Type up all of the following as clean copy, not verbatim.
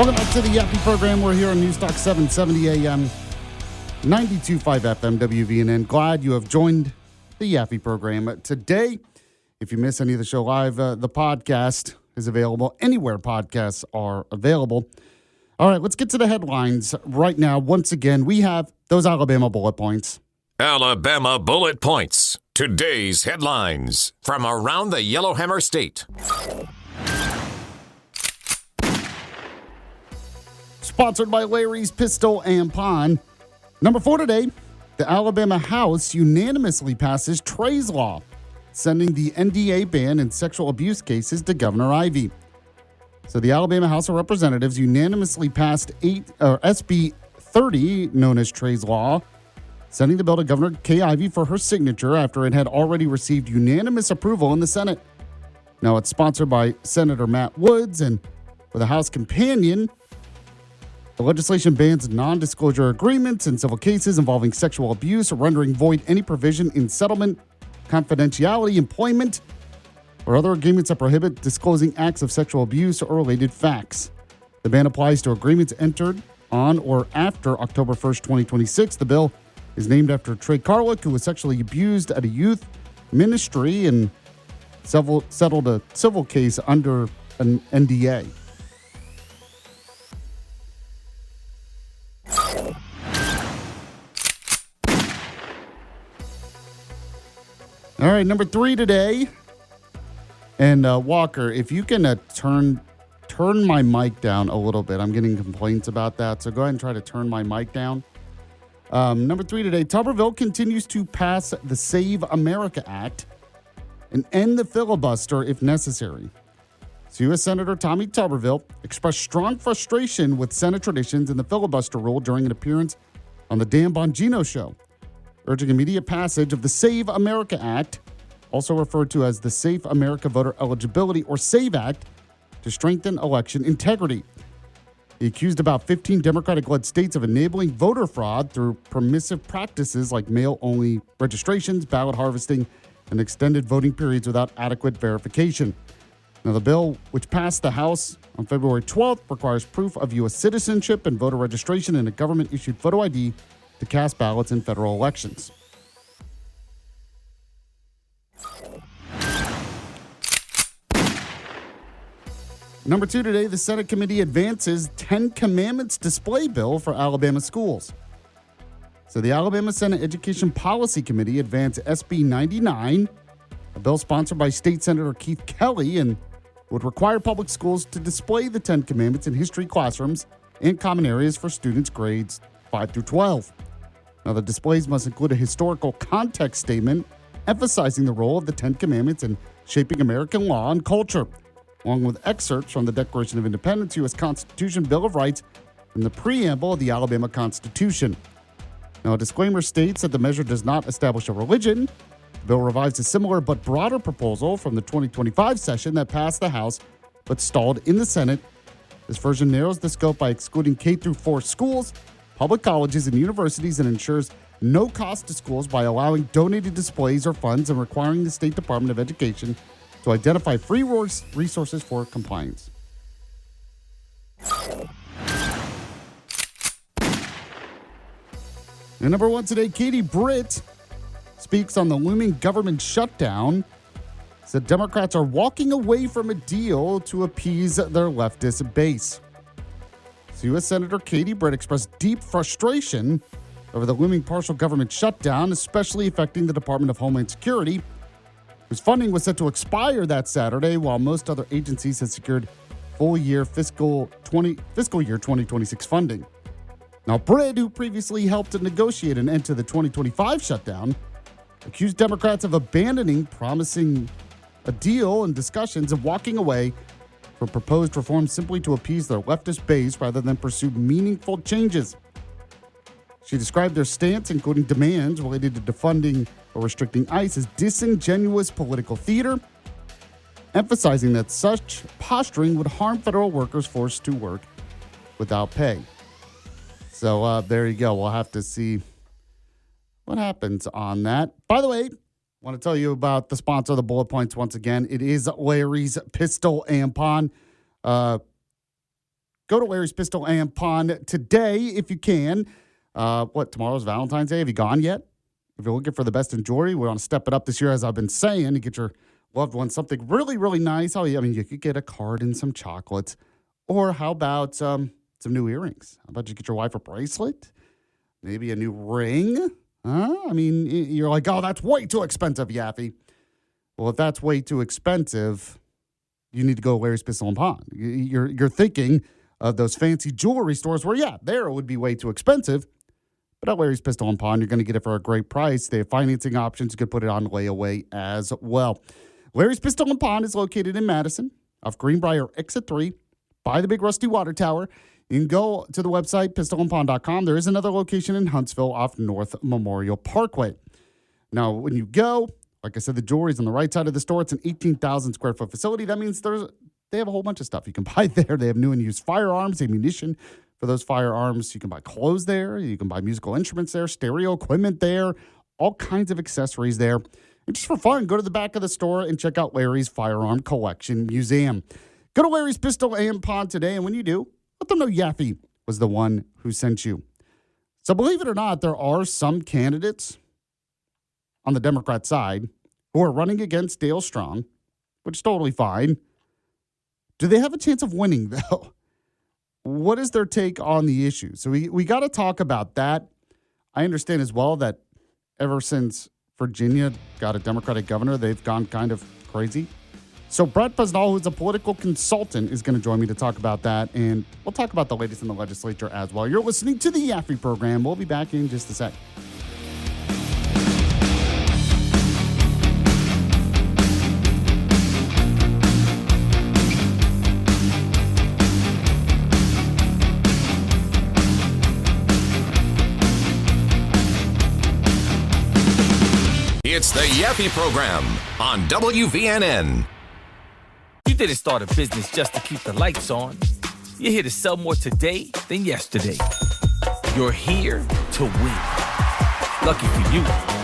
Welcome back to the Yaffee program. We're here on Newstalk 770 AM, 92.5 FM, WVNN. Glad you have joined the Yaffee program today. If you miss any of the show live, the podcast is available anywhere podcasts are available. All right, let's get to the headlines right now. Once again, we have those Alabama bullet points. Alabama bullet points. Today's headlines from around the Yellowhammer State. Sponsored by Larry's Pistol and Pawn. Number 4 today, the Alabama House unanimously passes Trey's Law, sending the NDA ban in sexual abuse cases to Governor Ivey. So the Alabama House of Representatives unanimously passed SB 30, known as Trey's Law, sending the bill to Governor Kay Ivey for her signature after it had already received unanimous approval in the Senate. Now it's sponsored by Senator Matt Woods, and with a House companion, the legislation bans non-disclosure agreements in civil cases involving sexual abuse, rendering void any provision in settlement, confidentiality, employment, or other agreements that prohibit disclosing acts of sexual abuse or related facts. The ban applies to agreements entered on or after October 1st, 2026. The bill is named after Trey Carlick, who was sexually abused at a youth ministry and settled a civil case under an NDA. All right, number 3 today. And Walker, if you can turn my mic down a little bit. I'm getting complaints about that, so go ahead and try to turn my mic down. Number 3 today, Tuberville continues to pass the Save America Act and end the filibuster if necessary. So U.S. Senator Tommy Tuberville expressed strong frustration with Senate traditions and the filibuster rule during an appearance on the Dan Bongino show, urging immediate passage of the Save America Act, also referred to as the Safe America Voter Eligibility or SAVE Act, to strengthen election integrity. He accused about 15 Democratic-led states of enabling voter fraud through permissive practices like mail-only registrations, ballot harvesting, and extended voting periods without adequate verification. Now, the bill, which passed the House on February 12th, requires proof of U.S. citizenship and voter registration and a government-issued photo ID to cast ballots in federal elections. Number 2 today, the Senate committee advances 10 Commandments display bill for Alabama schools. So the Alabama Senate Education Policy Committee advanced SB 99, a bill sponsored by State Senator Keith Kelly, and would require public schools to display the 10 Commandments in history classrooms and common areas for students grades 5 through 12. Now, the displays must include a historical context statement emphasizing the role of the 10 Commandments in shaping American law and culture, along with excerpts from the Declaration of Independence, U.S. Constitution, Bill of Rights, and the preamble of the Alabama Constitution. Now, a disclaimer states that the measure does not establish a religion. The bill revives a similar but broader proposal from the 2025 session that passed the House but stalled in the Senate. This version narrows the scope by excluding K-4 schools, public colleges, and universities, and ensures no cost to schools by allowing donated displays or funds and requiring the State Department of Education to identify free resources for compliance. And number 1 today, Katie Britt speaks on the looming government shutdown. Said Democrats are walking away from a deal to appease their leftist base. So U.S. Senator Katie Britt expressed deep frustration over the looming partial government shutdown, especially affecting the Department of Homeland Security, whose funding was set to expire that Saturday, while most other agencies had secured full-year fiscal year 2026 funding. Now, Britt, who previously helped to negotiate an end to the 2025 shutdown, accused Democrats of abandoning promising a deal and discussions and walking away from proposed reforms simply to appease their leftist base rather than pursue meaningful changes. She described their stance, including demands related to defunding or restricting ICE, as disingenuous political theater, emphasizing that such posturing would harm federal workers forced to work without pay. So there you go. We'll have to see what happens on that. By the way, I want to tell you about the sponsor of the Bullet Points once again. It is Larry's Pistol and Pawn. Go Go to Larry's Pistol and Pawn today if you can. Tomorrow's Valentine's Day? Have you gone yet? If you're looking for the best in jewelry, we want to step it up this year, as I've been saying, to get your loved one something really, really nice. Oh, yeah, I mean, you could get a card and some chocolates. Or how about some new earrings? How about you get your wife a bracelet? Maybe a new ring? I mean, you're like, oh, that's way too expensive, Yaffee. Well, if that's way too expensive, you need to go to Larry's Pistol and Pawn. You're thinking of those fancy jewelry stores where, yeah, there it would be way too expensive. But at Larry's Pistol and Pawn, you're going to get it for a great price. They have financing options. You could put it on layaway as well. Larry's Pistol and Pawn is located in Madison, off Greenbrier Exit 3, by the big rusty water tower. You can go to the website, pistolandpawn.com. There is another location in Huntsville off North Memorial Parkway. Now, when you go, like I said, the jewelry's on the right side of the store. It's an 18,000 square foot facility. That means they have a whole bunch of stuff you can buy there. They have new and used firearms, ammunition for those firearms. You can buy clothes there. You can buy musical instruments there, stereo equipment there, all kinds of accessories there. And just for fun, go to the back of the store and check out Larry's Firearm Collection Museum. Go to Larry's Pistol and Pawn today, and when you do, let them know Yaffee was the one who sent you. So believe it or not, there are some candidates on the Democrat side who are running against Dale Strong, which is totally fine. Do they have a chance of winning, though? What is their take on the issue? So we got to talk about that. I understand as well that ever since Virginia got a Democratic governor, they've gone kind of crazy. So Brett Pesnall, who's a political consultant, is going to join me to talk about that, and we'll talk about the latest in the legislature as well. You're listening to the Yaffee program. We'll be back in just a sec. It's the Yaffee program on WVNN. You didn't start a business just to keep the lights on. You're here to sell more today than yesterday. You're here to win. Lucky for you,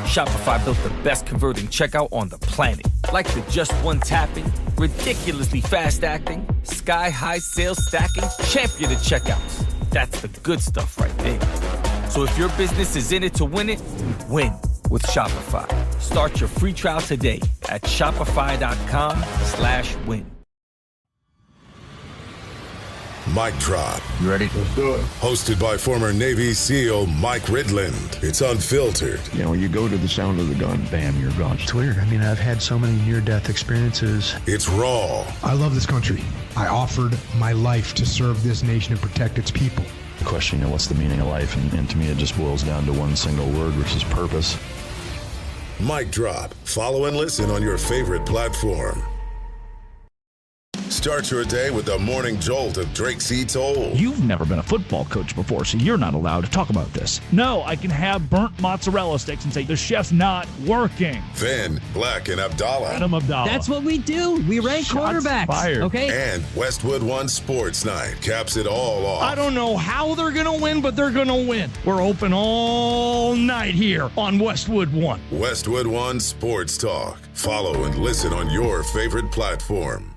Shopify built the best converting checkout on the planet. Like the just one tapping, ridiculously fast acting, sky-high sales stacking, champion of checkouts. That's the good stuff right there. So if your business is in it to win it, win with Shopify. Start your free trial today at shopify.com/win. Mic Drop. You ready? Let's do it. Hosted by former Navy SEAL Mike Ridland. It's unfiltered. You know, when you go to the sound of the gun, bam, you're gone. It's weird. I mean, I've had so many near-death experiences. It's raw. I love this country. I offered my life to serve this nation and protect its people. The question, what's the meaning of life? And to me, it just boils down to one single word, which is purpose. Mic Drop. Follow and listen on your favorite platform. Start your day with the morning jolt of Drake C. Toll. You've never been a football coach before, so you're not allowed to talk about this. No, I can have burnt mozzarella sticks and say, the chef's not working. Then Black and Abdallah. Adam Abdallah. That's what we do. We rank Shots quarterbacks. fired. Okay. And Westwood One Sports Night caps it all off. I don't know how they're going to win, but they're going to win. We're open all night here on Westwood One. Westwood One Sports Talk. Follow and listen on your favorite platform.